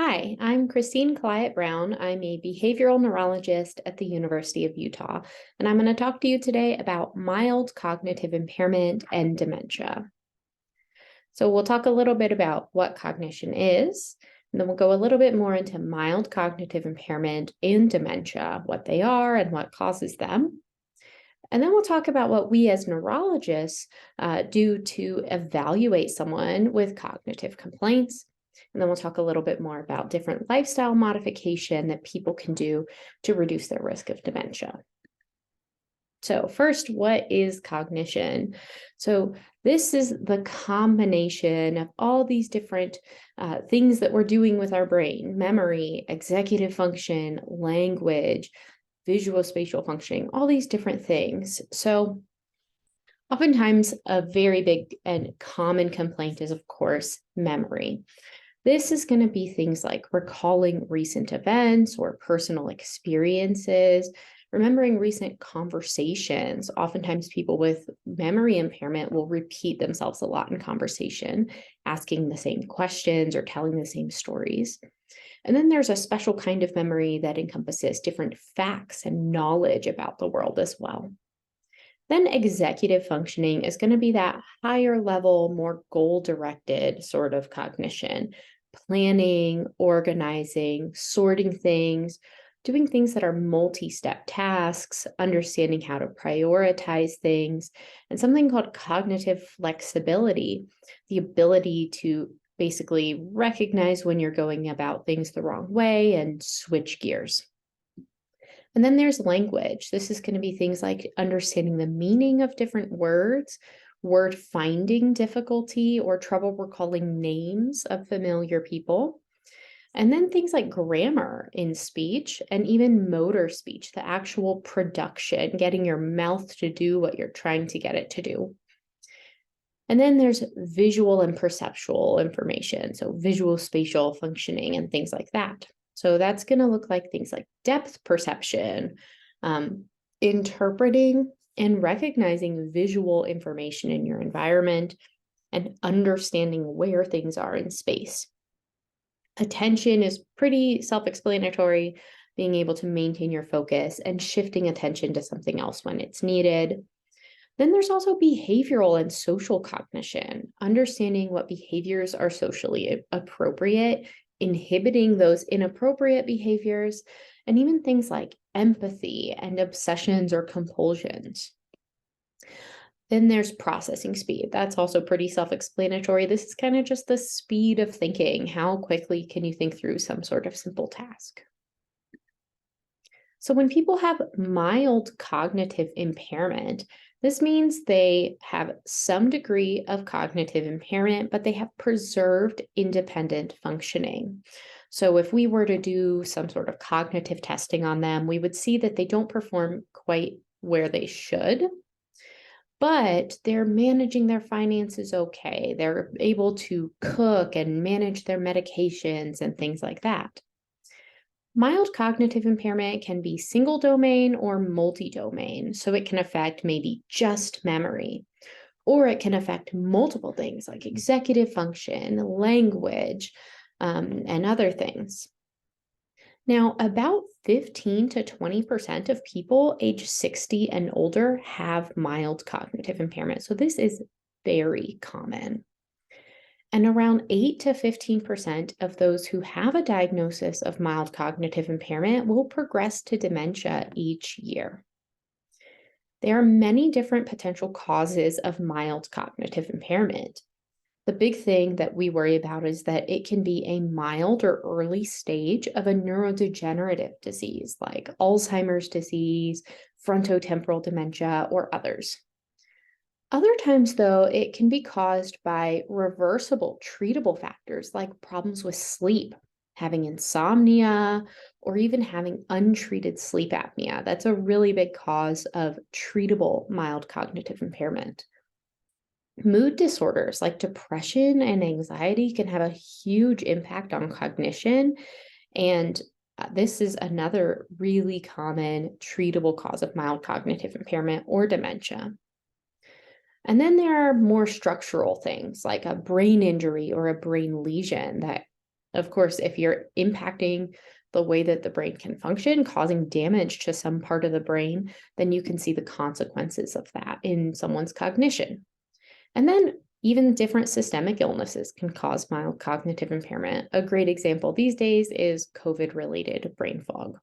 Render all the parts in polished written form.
Hi, I'm Christine Clyatt Brown. I'm a behavioral neurologist at the University of Utah, and I'm going to talk to you today about mild cognitive impairment and dementia. So we'll talk a little bit about what cognition is, and then we'll go a little bit more into mild cognitive impairment and dementia, what they are and what causes them. And then we'll talk about what we as neurologists do to evaluate someone with cognitive complaints. And then we'll talk a little bit more about different lifestyle modification that people can do to reduce their risk of dementia. So first, what is cognition? So this is the combination of all these different things that we're doing with our brain: memory, executive function, language, visual spatial functioning, all these different things. So oftentimes a very big and common complaint is, of course, memory. This is going to be things like recalling recent events or personal experiences, remembering recent conversations. Oftentimes people with memory impairment will repeat themselves a lot in conversation, asking the same questions or telling the same stories. And then there's a special kind of memory that encompasses different facts and knowledge about the world as well. Then executive functioning is going to be that higher level, more goal-directed sort of cognition: planning, organizing, sorting things, doing things that are multi-step tasks, understanding how to prioritize things, and something called cognitive flexibility, the ability to basically recognize when you're going about things the wrong way and switch gears. And then there's language. This is going to be things like understanding the meaning of different words, word finding difficulty, or trouble recalling names of familiar people. And then things like grammar in speech and even motor speech, the actual production, getting your mouth to do what you're trying to get it to do. And then there's visual and perceptual information, so visual spatial functioning and things like that. So that's going to look like things like depth perception, interpreting and recognizing visual information in your environment, and understanding where things are in space. Attention is pretty self-explanatory, being able to maintain your focus and shifting attention to something else when it's needed. Then there's also behavioral and social cognition, understanding what behaviors are socially appropriate, inhibiting those inappropriate behaviors, and even things like empathy and obsessions or compulsions. Then there's processing speed. That's also pretty self-explanatory. This is kind of just the speed of thinking. How quickly can you think through some sort of simple task? So when people have mild cognitive impairment, this means they have some degree of cognitive impairment, but they have preserved independent functioning. So if we were to do some sort of cognitive testing on them, we would see that they don't perform quite where they should, but they're managing their finances okay. They're able to cook and manage their medications and things like that. Mild cognitive impairment can be single domain or multi-domain, so it can affect maybe just memory, or it can affect multiple things like executive function, language, and other things. Now, about 15 to 20% of people age 60 and older have mild cognitive impairment, so this is very common. And around 8 to 15% of those who have a diagnosis of mild cognitive impairment will progress to dementia each year. There are many different potential causes of mild cognitive impairment. The big thing that we worry about is that it can be a mild or early stage of a neurodegenerative disease like Alzheimer's disease, frontotemporal dementia, or others. Other times, though, it can be caused by reversible, treatable factors like problems with sleep, having insomnia, or even having untreated sleep apnea. That's a really big cause of treatable mild cognitive impairment. Mood disorders like depression and anxiety can have a huge impact on cognition, and this is another really common treatable cause of mild cognitive impairment or dementia. And then there are more structural things like a brain injury or a brain lesion that Of course, if you're impacting the way that the brain can function, causing damage to some part of the brain, then you can see the consequences of that in someone's cognition. And then even different systemic illnesses can cause mild cognitive impairment. A great example these days is COVID-related brain fog.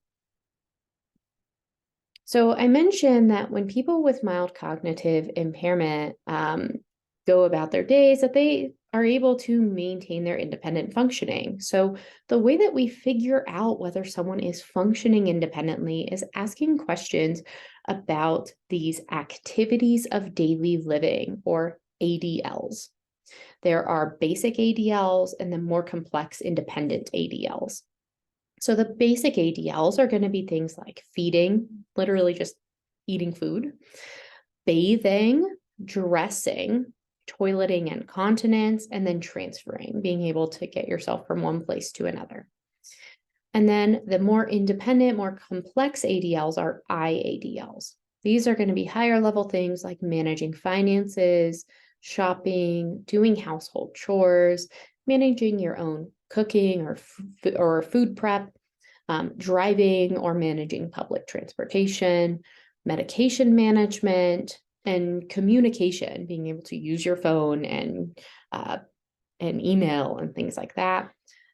So I mentioned that when people with mild cognitive impairment go about their days, that they are able to maintain their independent functioning. So the way that we figure out whether someone is functioning independently is asking questions about these activities of daily living, or ADLs. There are basic ADLs and then more complex independent ADLs. So the basic ADLs are going to be things like feeding, literally just eating food, bathing, dressing, toileting and continence, and then transferring, being able to get yourself from one place to another. And then the more independent, more complex ADLs are IADLs. These are going to be higher level things like managing finances, shopping, doing household chores, managing your own cooking or food prep, driving or managing public transportation, medication management, and communication, being able to use your phone and email and things like that,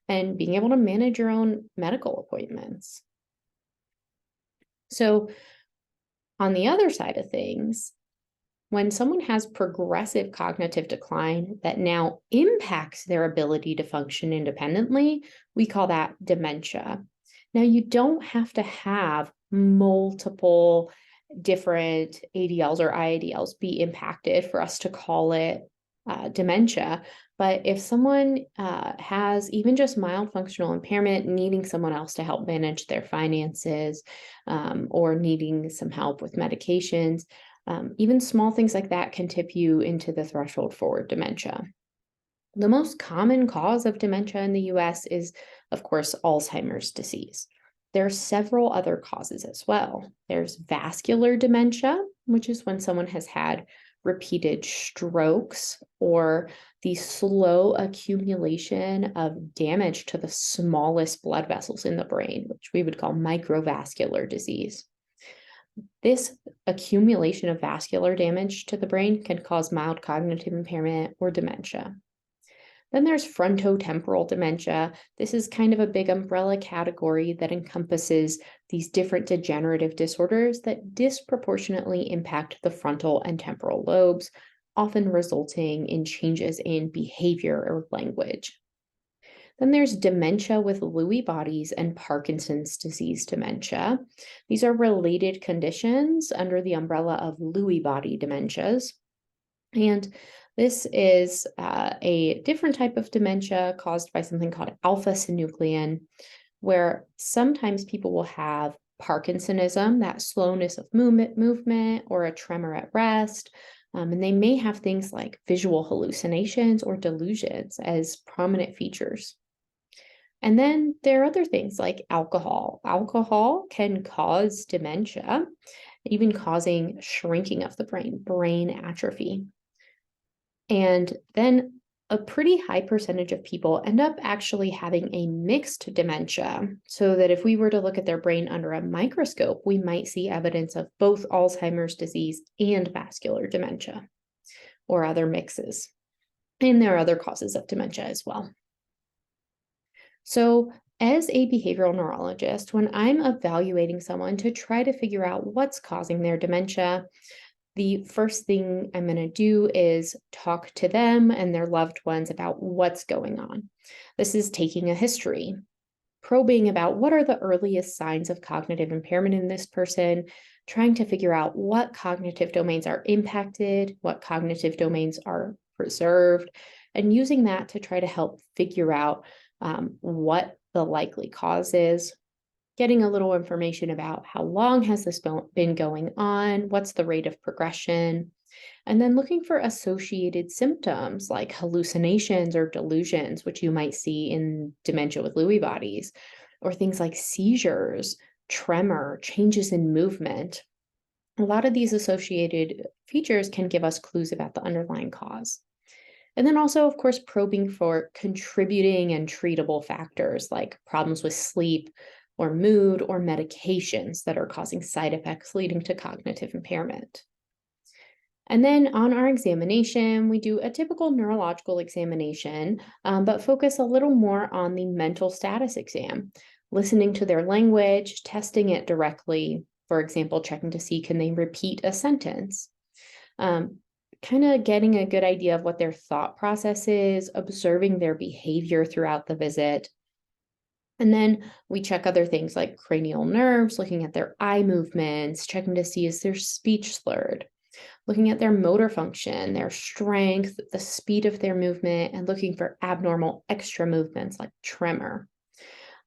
and being able to manage your own medical appointments. So on the other side of things, when someone has progressive cognitive decline that now impacts their ability to function independently, we call that dementia. Now, you don't have to have multiple different ADLs or IADLs be impacted for us to call it dementia. But if someone has even just mild functional impairment, needing someone else to help manage their finances, or needing some help with medications, even small things like that can tip you into the threshold for dementia. The most common cause of dementia in the US is, of course, Alzheimer's disease. There are several other causes as well. There's vascular dementia, which is when someone has had repeated strokes or the slow accumulation of damage to the smallest blood vessels in the brain, which we would call microvascular disease. This accumulation of vascular damage to the brain can cause mild cognitive impairment or dementia. Then there's frontotemporal dementia. This is kind of a big umbrella category that encompasses these different degenerative disorders that disproportionately impact the frontal and temporal lobes, often resulting in changes in behavior or language. Then there's dementia with Lewy bodies and Parkinson's disease dementia. These are related conditions under the umbrella of Lewy body dementias. And this is a different type of dementia caused by something called alpha-synuclein, where sometimes people will have Parkinsonism, that slowness of movement, or a tremor at rest. And they may have things like visual hallucinations or delusions as prominent features. And then there are other things like alcohol. Alcohol can cause dementia, even causing shrinking of the brain atrophy. And then a pretty high percentage of people end up actually having a mixed dementia, so that if we were to look at their brain under a microscope, we might see evidence of both Alzheimer's disease and vascular dementia, or other mixes. And there are other causes of dementia as well. So as a behavioral neurologist, when I'm evaluating someone to try to figure out what's causing their dementia, the first thing I'm going to do is talk to them and their loved ones about what's going on. This is taking a history, probing about what are the earliest signs of cognitive impairment in this person, trying to figure out what cognitive domains are impacted, what cognitive domains are preserved, and using that to try to help figure out what the likely cause is, getting a little information about how long has this been going on, what's the rate of progression, and then looking for associated symptoms like hallucinations or delusions, which you might see in dementia with Lewy bodies, or things like seizures, tremor, changes in movement. A lot of these associated features can give us clues about the underlying cause. And then also, of course, probing for contributing and treatable factors like problems with sleep or mood or medications that are causing side effects leading to cognitive impairment. And then on our examination, we do a typical neurological examination, but focus a little more on the mental status exam, listening to their language, testing it directly, for example, checking to see can they repeat a sentence. Kind of getting a good idea of what their thought process is, observing their behavior throughout the visit. And then we check other things like cranial nerves, looking at their eye movements, checking to see is their speech slurred, looking at their motor function, their strength, the speed of their movement, and looking for abnormal extra movements like tremor.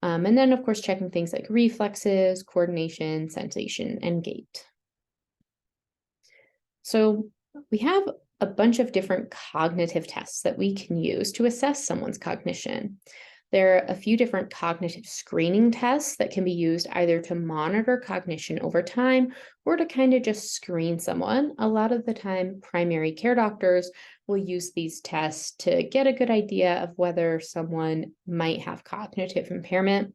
And then, of course, checking things like reflexes, coordination, sensation, and gait. So we have a bunch of different cognitive tests that we can use to assess someone's cognition. There are a few different cognitive screening tests that can be used either to monitor cognition over time or to kind of just screen someone. A lot of the time, primary care doctors will use these tests to get a good idea of whether someone might have cognitive impairment.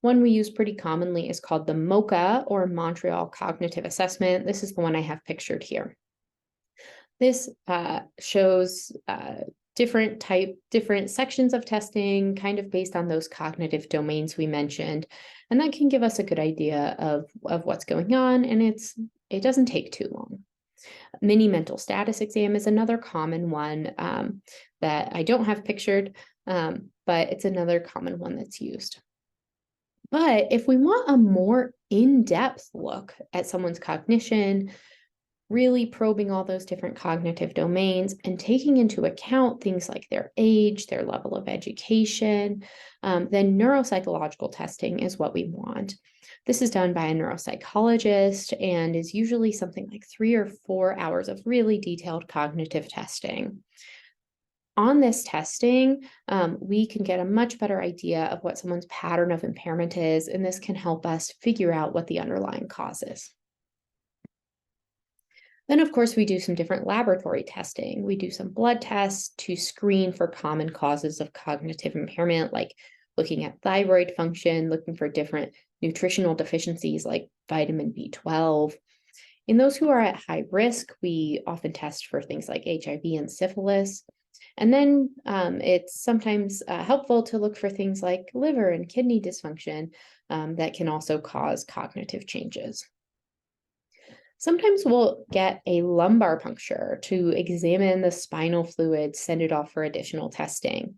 One we use pretty commonly is called the MoCA, or Montreal Cognitive Assessment. This is the one I have pictured here. This shows different sections of testing, kind of based on those cognitive domains we mentioned. And that can give us a good idea of what's going on, and it doesn't take too long. Mini mental status exam is another common one that I don't have pictured, but it's another common one that's used. But if we want a more in-depth look at someone's cognition, really probing all those different cognitive domains and taking into account things like their age, their level of education, then neuropsychological testing is what we want. This is done by a neuropsychologist and is usually something like 3 or 4 hours of really detailed cognitive testing. On this testing, we can get a much better idea of what someone's pattern of impairment is, and this can help us figure out what the underlying cause is. Then, of course, we do some different laboratory testing. We do some blood tests to screen for common causes of cognitive impairment, like looking at thyroid function, looking for different nutritional deficiencies like vitamin B12. In those who are at high risk, we often test for things like HIV and syphilis. And then it's sometimes helpful to look for things like liver and kidney dysfunction that can also cause cognitive changes. Sometimes we'll get a lumbar puncture to examine the spinal fluid, send it off for additional testing.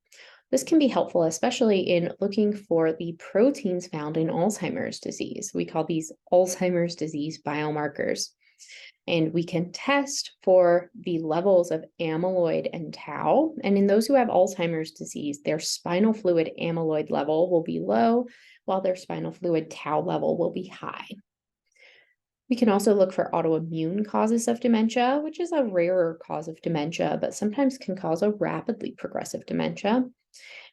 This can be helpful, especially in looking for the proteins found in Alzheimer's disease. We call these Alzheimer's disease biomarkers. And we can test for the levels of amyloid and tau. And in those who have Alzheimer's disease, their spinal fluid amyloid level will be low, while their spinal fluid tau level will be high. We can also look for autoimmune causes of dementia, which is a rarer cause of dementia, but sometimes can cause a rapidly progressive dementia.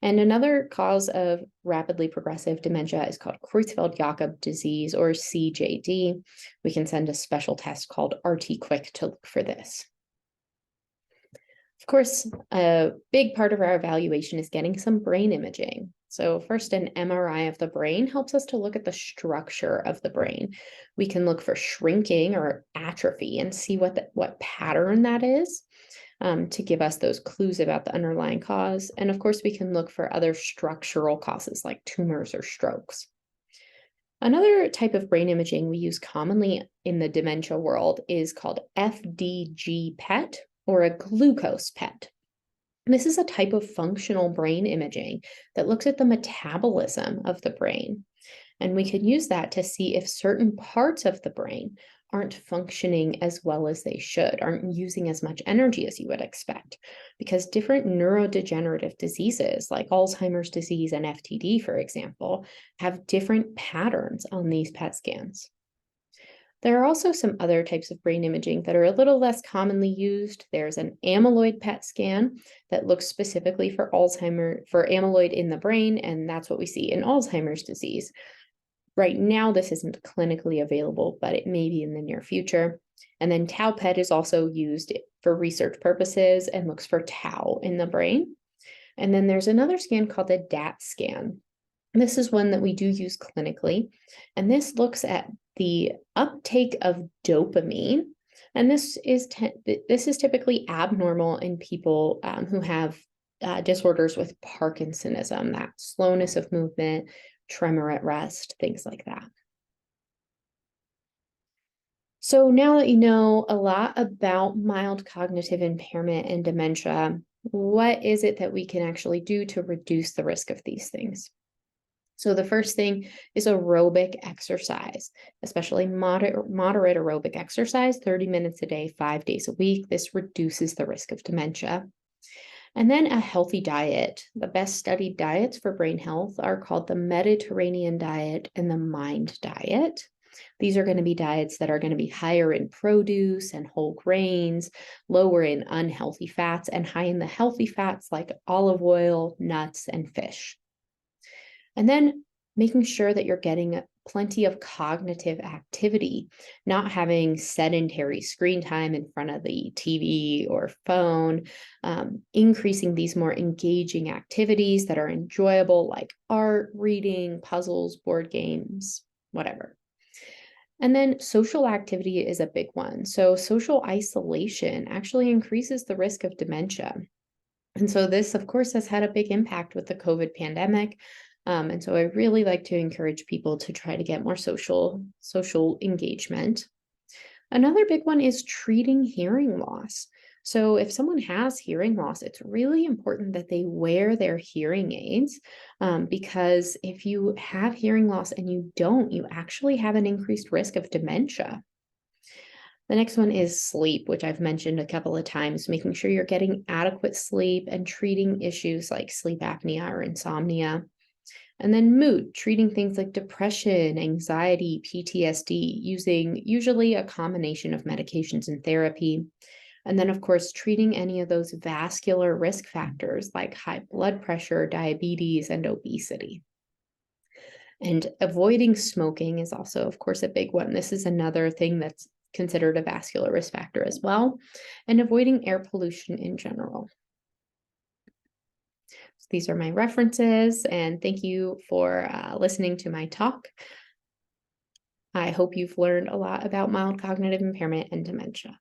And another cause of rapidly progressive dementia is called Creutzfeldt-Jakob disease, or CJD. We can send a special test called RT-QuIC to look for this. Of course, a big part of our evaluation is getting some brain imaging. So first, an MRI of the brain helps us to look at the structure of the brain. We can look for shrinking or atrophy and see what pattern that is. To give us those clues about the underlying cause. And of course, we can look for other structural causes like tumors or strokes. Another type of brain imaging we use commonly in the dementia world is called FDG PET, or a glucose PET. This is a type of functional brain imaging that looks at the metabolism of the brain. And we can use that to see if certain parts of the brain aren't functioning as well as they should, aren't using as much energy as you would expect, because different neurodegenerative diseases like Alzheimer's disease and FTD, for example, have different patterns on these PET scans. There are also some other types of brain imaging that are a little less commonly used. There's an amyloid PET scan that looks specifically for amyloid in the brain, and that's what we see in Alzheimer's disease. Right now, this isn't clinically available, but it may be in the near future. And then tau PET is also used for research purposes and looks for tau in the brain. And then there's another scan called the DAT scan. This is one that we do use clinically, and this looks at the uptake of dopamine. And this is typically abnormal in people who have disorders with Parkinsonism, that slowness of movement, tremor at rest, things like that. So now that you know a lot about mild cognitive impairment and dementia, what is it that we can actually do to reduce the risk of these things? So the first thing is aerobic exercise, especially moderate aerobic exercise, 30 minutes a day, 5 days a week. This reduces the risk of dementia. And then a healthy diet. The best studied diets for brain health are called the Mediterranean diet and the MIND diet. These are going to be diets that are going to be higher in produce and whole grains, lower in unhealthy fats, and high in the healthy fats like olive oil, nuts, and fish. And then making sure that you're getting plenty of cognitive activity, not having sedentary screen time in front of the TV or phone, increasing these more engaging activities that are enjoyable, like art, reading, puzzles, board games, whatever. And then social activity is a big one. So social isolation actually increases the risk of dementia. And so this, of course, has had a big impact with the COVID pandemic. And so I really like to encourage people to try to get more social engagement. Another big one is treating hearing loss. So if someone has hearing loss, it's really important that they wear their hearing aids, because if you have hearing loss and you don't, you actually have an increased risk of dementia. The next one is sleep, which I've mentioned a couple of times, making sure you're getting adequate sleep and treating issues like sleep apnea or insomnia. And then mood, treating things like depression, anxiety, PTSD, using usually a combination of medications and therapy. And then, of course, treating any of those vascular risk factors like high blood pressure, diabetes, and obesity. And avoiding smoking is also, of course, a big one. This is another thing that's considered a vascular risk factor as well, and avoiding air pollution in general. So these are my references, and thank you for listening to my talk. I hope you've learned a lot about mild cognitive impairment and dementia.